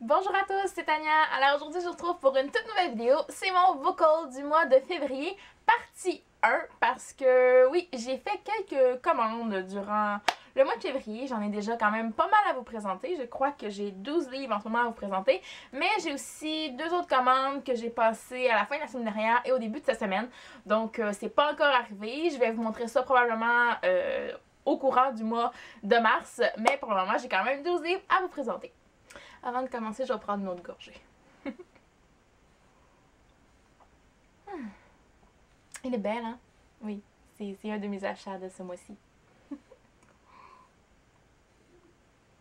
Bonjour à tous, c'est Tania. Alors aujourd'hui je vous retrouve pour une toute nouvelle vidéo. C'est mon vocal du mois de février, partie 1, parce que oui, j'ai fait quelques commandes durant le mois de février. J'en ai déjà quand même pas mal à vous présenter. Je crois que j'ai 12 livres en ce moment à vous présenter. Mais j'ai aussi deux autres commandes que j'ai passées à la fin de la semaine dernière et au début de cette semaine. Donc c'est pas encore arrivé. Je vais vous montrer ça probablement au courant du mois de mars. Mais pour le moment, j'ai quand même 12 livres à vous présenter. Avant de commencer, je vais prendre une autre gorgée. Il est belle, hein? Oui, c'est un de mes achats de ce mois-ci.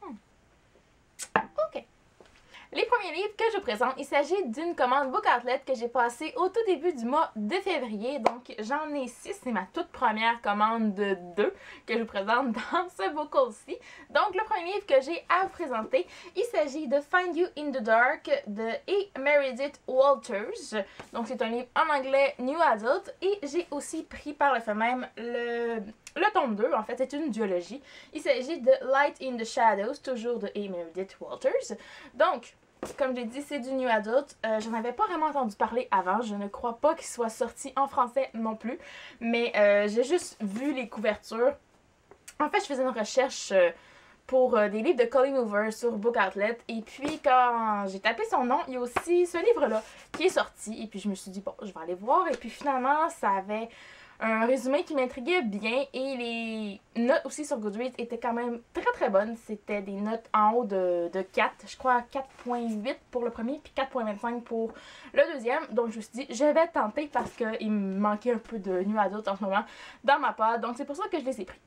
Ok. Les premiers livres que je vous présente, il s'agit d'une commande Book Outlet que j'ai passée au tout début du mois de février. Donc j'en ai 6, c'est ma toute première commande de 2 que je vous présente dans ce vocal-ci. Donc le premier livre que j'ai à vous présenter, il s'agit de Find You in the Dark de A. Meredith Walters. Donc c'est un livre en anglais New Adult et j'ai aussi pris par le fait même le tome 2, en fait, c'est une duologie. Il s'agit de Light in the Shadows, toujours de A. Meredith Walters. Donc, comme je l'ai dit, c'est du New Adult. J'en avais pas vraiment entendu parler avant. Je ne crois pas qu'il soit sorti en français non plus. Mais j'ai juste vu les couvertures. En fait, je faisais une recherche pour des livres de Colleen Hoover sur Book Outlet. Et puis, quand j'ai tapé son nom, il y a aussi ce livre-là qui est sorti. Et puis, je me suis dit, bon, je vais aller voir. Et puis, finalement, ça avait un résumé qui m'intriguait bien et les notes aussi sur Goodreads étaient quand même très très bonnes. C'était des notes en haut de 4, je crois 4.8 pour le premier puis 4.25 pour le deuxième. Donc je me suis dit je vais tenter parce qu'il me manquait un peu de New Adult en ce moment dans ma part. Donc c'est pour ça que je les ai pris.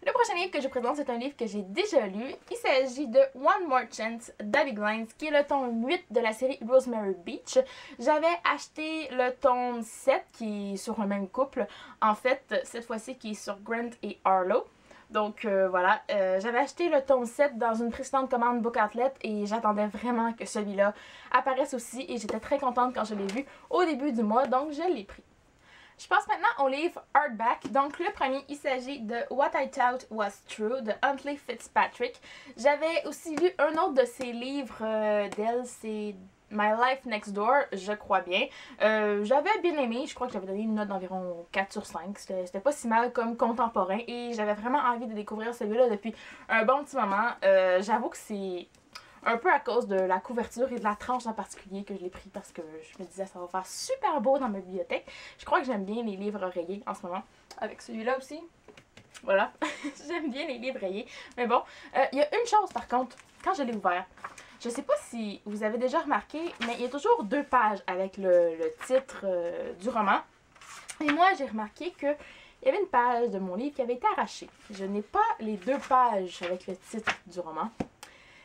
Le prochain livre que je présente, c'est un livre que j'ai déjà lu. Il s'agit de One More Chance d'Abby Glines, qui est le tome 8 de la série Rosemary Beach. J'avais acheté le tome 7, qui est sur le même couple, en fait, cette fois-ci, qui est sur Grant et Arlo. Donc voilà, j'avais acheté le tome 7 dans une précédente commande Book Outlet et j'attendais vraiment que celui-là apparaisse aussi et j'étais très contente quand je l'ai vu au début du mois, donc je l'ai pris. Je passe maintenant au livre Hardback. Donc le premier, il s'agit de What I Thought Was True de Huntley Fitzpatrick. J'avais aussi lu un autre de ses livres d'elle, c'est My Life Next Door, je crois bien. J'avais bien aimé, je crois que j'avais donné une note d'environ 4 sur 5. C'était pas si mal comme contemporain et j'avais vraiment envie de découvrir celui-là depuis un bon petit moment. J'avoue que c'est un peu à cause de la couverture et de la tranche en particulier que je l'ai pris parce que je me disais ça va faire super beau dans ma bibliothèque. Je crois que j'aime bien les livres rayés en ce moment. Avec celui-là aussi. Voilà. J'aime bien les livres rayés. Mais bon, il y a une chose par contre, quand je l'ai ouvert, je sais pas si vous avez déjà remarqué, mais il y a toujours 2 pages avec le titre du roman. Et moi, j'ai remarqué que il y avait une page de mon livre qui avait été arrachée. Je n'ai pas les 2 pages avec le titre du roman.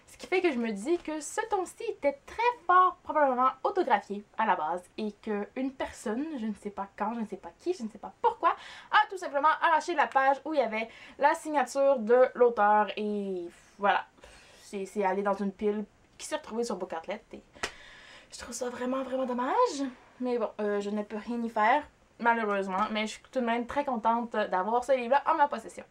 Ce qui fait que je me dis que ce tome-ci était très fort probablement autographié à la base et qu'une personne, je ne sais pas quand, je ne sais pas qui, je ne sais pas pourquoi, a tout simplement arraché la page où il y avait la signature de l'auteur et voilà, c'est allé dans une pile qui s'est retrouvée sur Book Outlet et je trouve ça vraiment dommage, mais bon, je ne peux rien y faire malheureusement, mais je suis tout de même très contente d'avoir ce livre-là en ma possession.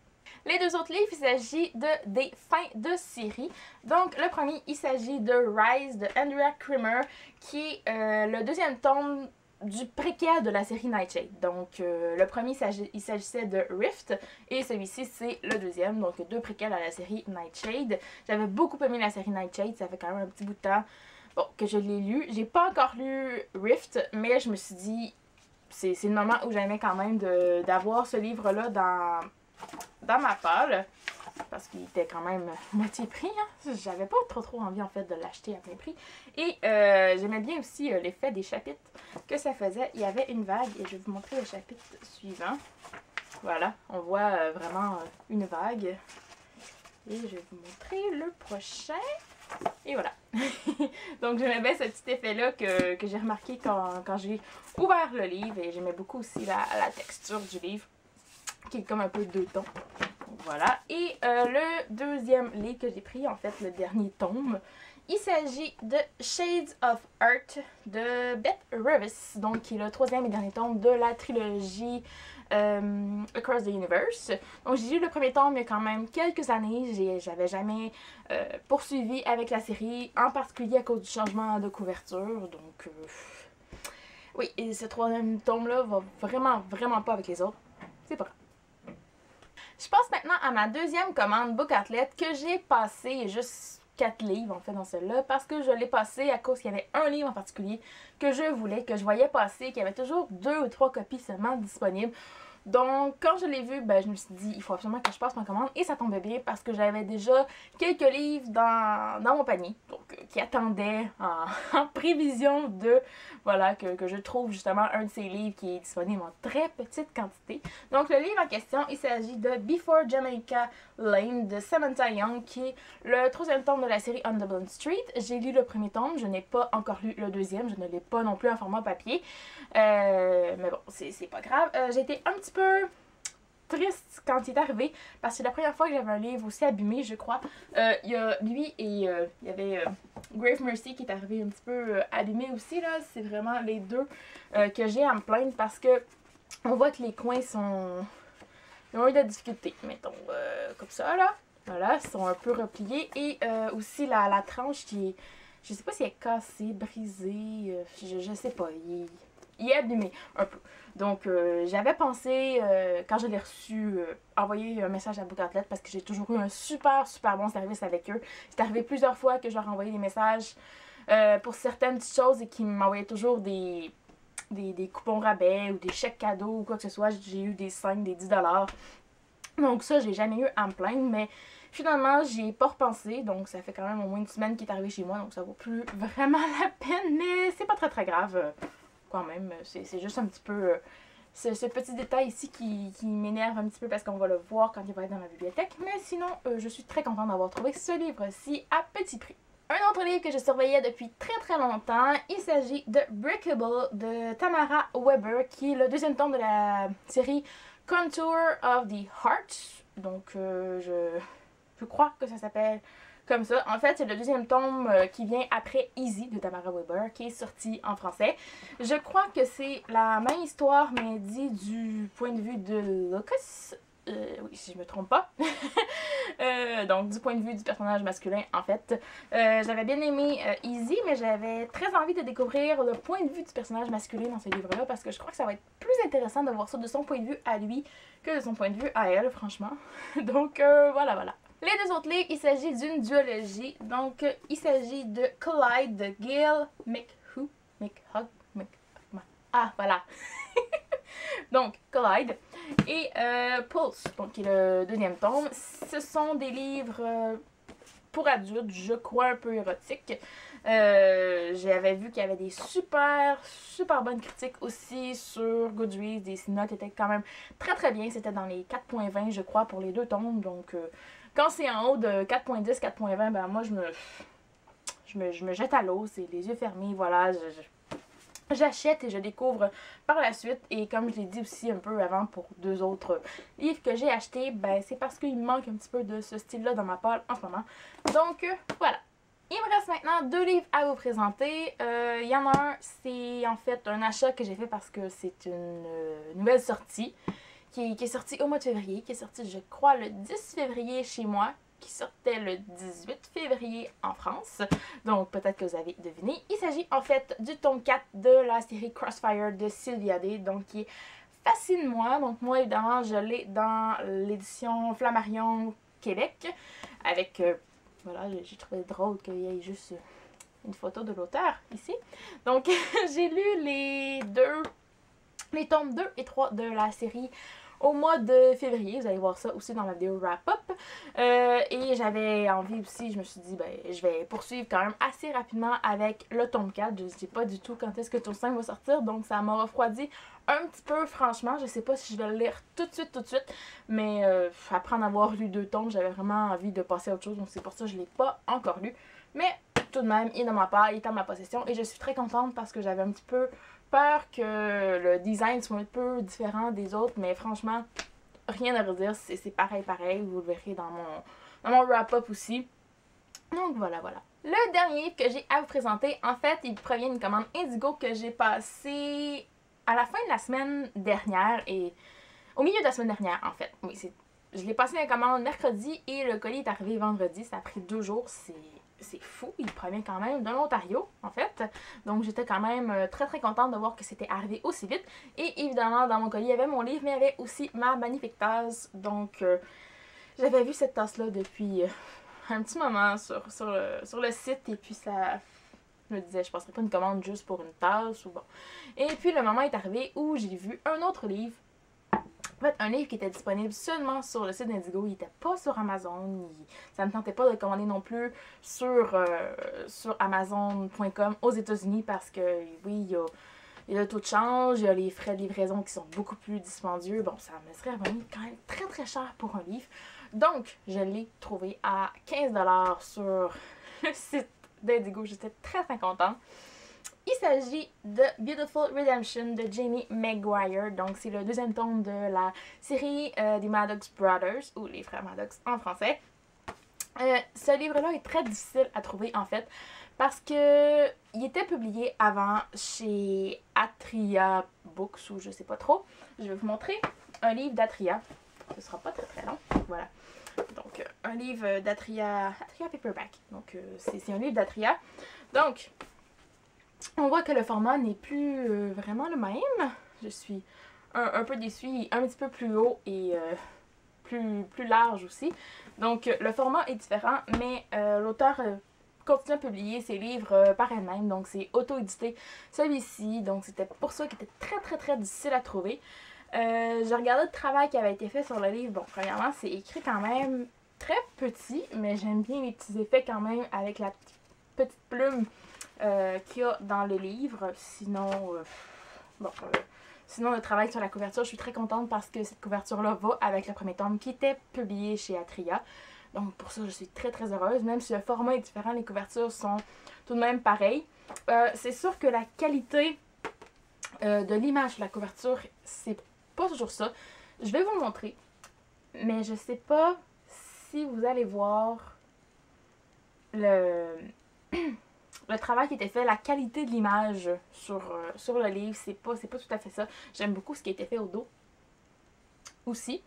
Les deux autres livres, il s'agit des fins de série. Donc, le premier, il s'agit de Rise de Andrea Cremer, qui est le deuxième tome du préquel de la série Nightshade. Donc, le premier, il s'agissait de Rift, et celui-ci, c'est le deuxième. Donc, 2 préquels à la série Nightshade. J'avais beaucoup aimé la série Nightshade, ça fait quand même un petit bout de temps que je l'ai lu. J'ai pas encore lu Rift, mais je me suis dit, c'est le moment où j'aimais quand même d'avoir ce livre-là dans ma palle, parce qu'il était quand même moitié prix, hein. J'avais pas trop envie en fait de l'acheter à plein prix. Et j'aimais bien aussi l'effet des chapitres que ça faisait. Il y avait une vague et je vais vous montrer le chapitre suivant. Voilà, on voit vraiment une vague. Et je vais vous montrer le prochain. Et voilà. Donc j'aimais bien ce petit effet-là que j'ai remarqué quand j'ai ouvert le livre. Et j'aimais beaucoup aussi la texture du livre, qui est comme un peu 2 tons. Voilà. Et le deuxième livre que j'ai pris, en fait, le dernier tome, il s'agit de Shades of Art de Beth Revis, donc qui est le troisième et dernier tome de la trilogie Across the Universe. Donc j'ai lu le premier tome il y a quand même quelques années, j'avais jamais poursuivi avec la série, en particulier à cause du changement de couverture, donc oui, et ce troisième tome-là va vraiment pas avec les autres, c'est pas grave. Je passe maintenant à ma deuxième commande Book Outlet que j'ai passé juste 4 livres en fait dans celle-là parce que je l'ai passé à cause qu'il y avait un livre en particulier que je voulais, que je voyais passer, qu'il y avait toujours 2 ou 3 copies seulement disponibles. Donc, quand je l'ai vu, ben, je me suis dit, il faut absolument que je passe ma commande. Et ça tombait bien parce que j'avais déjà quelques livres dans mon panier. Donc, qui attendaient en prévision de, voilà, que je trouve justement un de ces livres qui est disponible en très petite quantité. Donc, le livre en question, il s'agit de Before Jamaica Lane de Samantha Young, qui est le troisième tome de la série On Dublin Street. J'ai lu le premier tome, je n'ai pas encore lu le deuxième, je ne l'ai pas non plus en format papier. Mais bon, c'est pas grave. J'ai été un petit peu triste quand il est arrivé parce que c'est la première fois que j'avais un livre aussi abîmé, je crois. Il y a lui et il y avait Grave Mercy qui est arrivé un petit peu abîmé aussi, là. C'est vraiment les deux que j'ai à me plaindre parce que on voit que les coins sont... Ils ont eu de la difficulté, mettons, comme ça, là. Voilà, ils sont un peu repliés. Et aussi la tranche qui est... Je sais pas si elle est cassée, brisée, je sais pas. Il est abîmé un peu. Donc, j'avais pensé, quand je l'ai reçu, envoyer un message à Book Outlet parce que j'ai toujours eu un super bon service avec eux. C'est arrivé plusieurs fois que je leur envoyais des messages pour certaines petites choses et qu'ils m'envoyaient toujours des coupons rabais ou des chèques cadeaux ou quoi que ce soit. J'ai eu des 5, des 10$. Donc ça, j'ai jamais eu à me plaindre, mais finalement, j'y ai pas repensé. Donc ça fait quand même au moins une semaine qu'il est arrivé chez moi, donc ça vaut plus vraiment la peine, mais c'est pas très grave. Quand même, c'est juste un petit peu ce petit détail ici qui m'énerve un petit peu parce qu'on va le voir quand il va être dans ma bibliothèque. Mais sinon, je suis très contente d'avoir trouvé ce livre-ci à petit prix. Un autre livre que je surveillais depuis très longtemps, il s'agit de Breakable de Tamara Weber, qui est le deuxième tome de la série Contour of the Heart. Donc, je crois que ça s'appelle comme ça. En fait, c'est le deuxième tome qui vient après Easy de Tamara Weber, qui est sorti en français. Je crois que c'est la même histoire, mais dit du point de vue de Lucas. Oui, si je me trompe pas. Donc, du point de vue du personnage masculin, en fait. J'avais bien aimé Easy, mais j'avais très envie de découvrir le point de vue du personnage masculin dans ce livre-là, parce que je crois que ça va être plus intéressant de voir ça de son point de vue à lui que de son point de vue à elle, franchement. Donc, voilà. Les deux autres livres, il s'agit d'une duologie. Donc, il s'agit de Collide de Gail McHugh. Ah, voilà. Donc, Collide. Et Pulse, donc qui est le deuxième tome. Ce sont des livres pour adultes, je crois un peu érotiques. J'avais vu qu'il y avait des super bonnes critiques aussi sur Goodreads. Des notes étaient quand même très bien. C'était dans les 4.20, je crois, pour les deux tomes. Donc, quand c'est en haut de 4.10, 4.20, ben moi, je me jette à l'eau. C'est les yeux fermés, voilà. J'achète et je découvre par la suite. Et comme je l'ai dit aussi un peu avant pour deux autres livres que j'ai achetés, ben c'est parce qu'il me manque un petit peu de ce style-là dans ma pile en ce moment. Donc, voilà. Il me reste maintenant deux livres à vous présenter. Il y en a un, c'est en fait un achat que j'ai fait parce que c'est une nouvelle sortie qui est sortie au mois de février, qui est sortie, je crois, le 10 février chez moi, qui sortait le 18 février en France. Donc, peut-être que vous avez deviné. Il s'agit en fait du tome 4 de la série Crossfire de Sylvia Day, donc qui est Fascine-moi. Donc, moi, évidemment, je l'ai dans l'édition Flammarion Québec, avec... voilà, j'ai trouvé drôle qu'il y ait juste une photo de l'auteur ici. Donc, j'ai lu les tomes 2 et 3 de la série au mois de février. Vous allez voir ça aussi dans ma vidéo wrap-up. Et j'avais envie aussi, je me suis dit, ben, je vais poursuivre quand même assez rapidement avec le tome 4. Je ne sais pas du tout quand est-ce que le tome 5 va sortir, donc ça m'a refroidi un petit peu, franchement. Je sais pas si je vais le lire tout de suite, mais après en avoir lu 2 tomes, j'avais vraiment envie de passer à autre chose, donc c'est pour ça que je ne l'ai pas encore lu. Mais tout de même, il est dans ma part, il est en ma possession, et je suis très contente parce que j'avais un petit peu peur que le design soit un peu différent des autres, mais franchement, rien à redire, c'est pareil, vous le verrez dans mon wrap-up aussi. Donc voilà. Le dernier livre que j'ai à vous présenter, en fait, il provient d'une commande Indigo que j'ai passée à la fin de la semaine dernière et au milieu de la semaine dernière, en fait. Oui, je l'ai passé la commande mercredi et le colis est arrivé vendredi. Ça a pris 2 jours. C'est fou. Il provient quand même de l'Ontario, en fait. Donc, j'étais quand même très contente de voir que c'était arrivé aussi vite. Et évidemment, dans mon colis, il y avait mon livre, mais il y avait aussi ma magnifique tasse. Donc, j'avais vu cette tasse-là depuis un petit moment sur le site. Et puis, ça... Je me disais, je passerais pas une commande juste pour une tasse ou bon. Et puis, le moment est arrivé où j'ai vu un autre livre. En fait, un livre qui était disponible seulement sur le site d'Indigo, il n'était pas sur Amazon, ça ne me tentait pas de le commander non plus sur Amazon.com aux États-Unis parce que, oui, il y a le taux de change, il y a les frais de livraison qui sont beaucoup plus dispendieux. Bon, ça me serait revenu quand même très cher pour un livre. Donc, je l'ai trouvé à 15$ sur le site d'Indigo. J'étais très contente. Il s'agit de Beautiful Redemption de Jamie Maguire. Donc, c'est le 2e tome de la série des Maddox Brothers, ou les frères Maddox en français. Ce livre-là est très difficile à trouver, en fait, parce que il était publié avant chez Atria Books, ou je sais pas trop. Je vais vous montrer un livre d'Atria. Ce sera pas très long. Voilà. Donc, un livre d'Atria Paperback. Donc, c'est un livre d'Atria. Donc... on voit que le format n'est plus vraiment le même. Je suis un peu déçue. Il est un petit peu plus haut et plus large aussi. Donc, le format est différent, mais l'auteur continue à publier ses livres par elle-même. Donc, c'est auto-édité celui-ci. Donc, c'était pour ça qu'il était très difficile à trouver. J'ai regardé le travail qui avait été fait sur le livre. Bon, premièrement, c'est écrit quand même très petit, mais j'aime bien les petits effets quand même avec la petite plume qu'il y a dans le livre. Sinon, sinon le travail sur la couverture, je suis très contente parce que cette couverture-là va avec le premier tome qui était publié chez Atria. Donc pour ça, je suis très heureuse. Même si le format est différent, les couvertures sont tout de même pareilles. C'est sûr que la qualité de l'image sur la couverture, c'est pas toujours ça. Je vais vous le montrer, mais je sais pas si vous allez voir le travail qui était fait, la qualité de l'image sur le livre, c'est pas tout à fait ça. J'aime beaucoup ce qui a été fait au dos aussi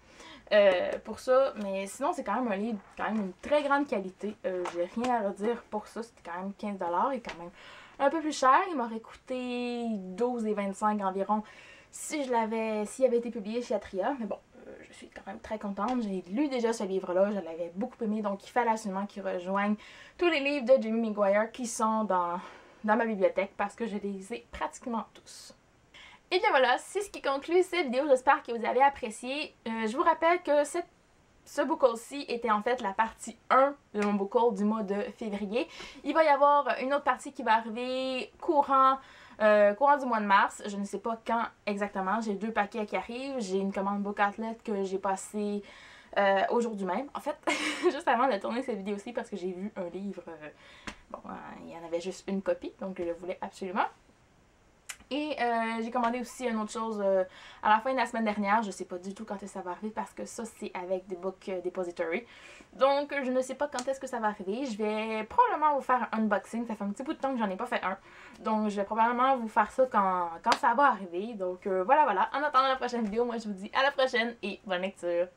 pour ça, mais sinon c'est quand même un livre quand même une très grande qualité. J'ai rien à redire pour ça, c'était quand même 15$, et quand même un peu plus cher. Il m'aurait coûté 12,25$ environ s'il avait été publié chez Atria, mais bon. Je suis quand même très contente. J'ai lu déjà ce livre-là. Je l'avais beaucoup aimé. Donc, il fallait absolument qu'il rejoigne tous les livres de Jamie Maguire qui sont dans ma bibliothèque parce que je les ai pratiquement tous. Et bien voilà, c'est ce qui conclut cette vidéo. J'espère que vous avez apprécié. Je vous rappelle que ce book haul-ci était en fait la partie 1 de mon book haul du mois de février. Il va y avoir une autre partie qui va arriver courant du mois de mars. Je ne sais pas quand exactement. J'ai 2 paquets qui arrivent. J'ai une commande Book Outlet que j'ai passée aujourd'hui même. En fait, juste avant de tourner cette vidéo-ci parce que j'ai vu un livre. Il y en avait juste une copie, donc je le voulais absolument. Et j'ai commandé aussi une autre chose à la fin de la semaine dernière. Je ne sais pas du tout quand ça va arriver parce que ça, c'est avec des Book Depository. Donc, je ne sais pas quand est-ce que ça va arriver. Je vais probablement vous faire un unboxing. Ça fait un petit bout de temps que j'en ai pas fait un. Donc, je vais probablement vous faire ça quand ça va arriver. Donc, voilà. En attendant la prochaine vidéo, moi, je vous dis à la prochaine et bonne lecture.